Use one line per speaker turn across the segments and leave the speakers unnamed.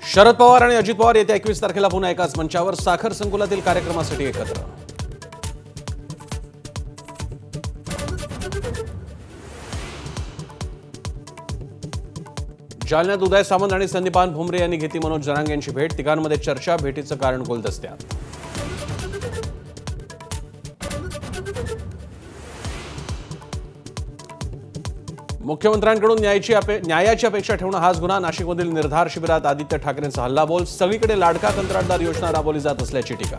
शरद पवार आणि अजित पवार येत्या 21 तारखेला पुन्हा एकाच मंचावर साखर संकुलातील कार्यक्रमासाठी एकत्र। जालन्यात उदय सामंत आणि संदीपान भुमरे यांनी घेतली मनोज जरांगे यांची भेट। तिघांमध्ये चर्चा, भेटीचं कारण गुलदस्त्यात। मुख्यमंत्र्यांकडून न्यायाची अपेक्षा ठेवणं हाच गुन्हा। नाशिकमधील निर्धार शिबिरात आदित्य ठाकरेंचा हल्लाबोल। सगळीकडे लाडका कंत्राटदार योजना राबवली जात असल्याची टीका।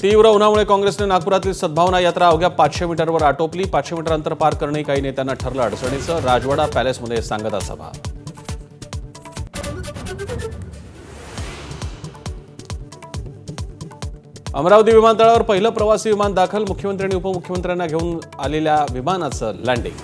तीव्र उन्हामुळे काँग्रेसने नागपुरातील सद्भावना यात्रा अवघ्या 500 मीटरवर आटोपली। 500 मीटर अंतर पार करणंही काही नेत्यांना ठरलं अडचणीचं। राजवाडा पॅलेसमध्ये सांगता सभा। अमरावती विमानतळावर पहिलं प्रवासी विमान दाखल। मुख्यमंत्री आणि उपमुख्यमंत्र्यांना घेऊन आलेल्या विमानाचं लँडिंग।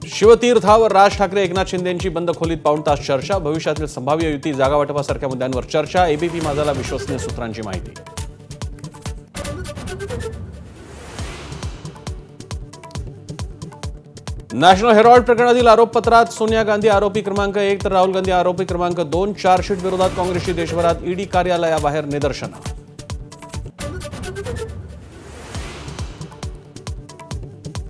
शिवतीर्थावर राज ठाकरे एकनाथ शिंदेंची बंद खोलीत पाऊण तास चर्चा। भविष्यातील संभाव्य युती, जागा वाटपासारख्या मुद्द्यांवर चर्चा। एबीपी माझाला विश्वसनीय सूत्रांची माहिती। नॅशनल हेराल्ड प्रकरणातील आरोपपत्रात सोनिया गांधी आरोपी क्रमांक 1 तर राहुल गांधी आरोपी क्रमांक 2। चार्जशीट विरोधात काँग्रेसची देशभरात ईडी कार्यालयाबाहेर निदर्शनं।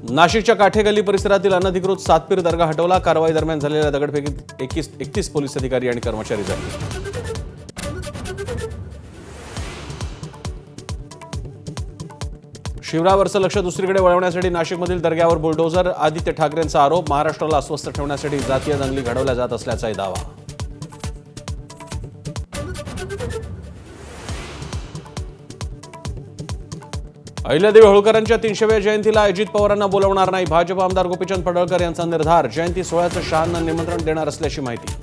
नाशिकच्या काठेगल्ली परिसरातील अनधिकृत सातपीर दर्गा हटवला। कारवाई दरम्यान झालेल्या दगडफेकीत 31 पोलीस अधिकारी आणि कर्मचारी जखमी। शिवरावरचं लक्ष दुसरीकडे वळवण्यासाठी नाशिकमधील दर्ग्यावर बुलडोझर। आदित्य ठाकरेंचा आरोप, महाराष्ट्राला अस्वस्थ ठेवण्यासाठी जातीय दंगली घडवल्या जात असल्याचाही दावा। अहिल्यादेवी होळकरांच्या 300व्या जयंतीला अजित पवारांना बोलवणार नाही। भाजप आमदार गोपीचंद पडळकर यांचा निर्धार। जयंती सोहळ्याचं शहांना निमंत्रण देणार असल्याची माहिती।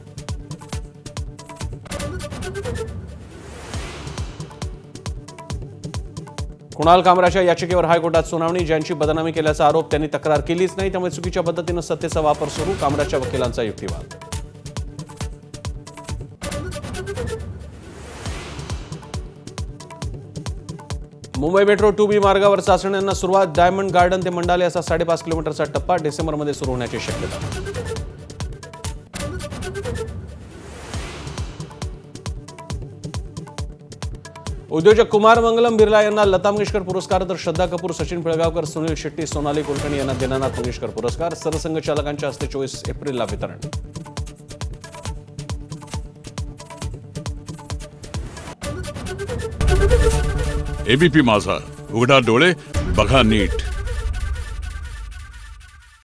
कुणाल कामराच्या याचिकेवर हायकोर्टात सुनावणी। ज्यांची बदनामी केल्याचा आरोप त्यांनी तक्रार केलीच नाही, त्यामुळे चुकीच्या पद्धतीनं सत्तेचा वापर सुरू। कामराच्या वकिलांचा युक्तिवाद। मुंबई मेट्रो 2B मार्गावर चाचण्यांना सुरुवात। डायमंड गार्डन ते मंडाले असा 5.5 किलोमीटरचा टप्पा डिसेंबरमध्ये सुरू होण्याची शक्यता। उद्योजक कुमार मंगलम बिर्ला यांना लता मंगेशकर पुरस्कार, तर श्रद्धा कपूर, सचिन पिळगावकर, सुनील शेट्टी, सोनाली कुलकर्णी यांना दीनानाथ मंगेशकर पुरस्कार। सरसंघचालकांच्या हस्ते 24 एप्रिलला वितरण।
एबीपी माझा, उघडा डोळे बघा नीट।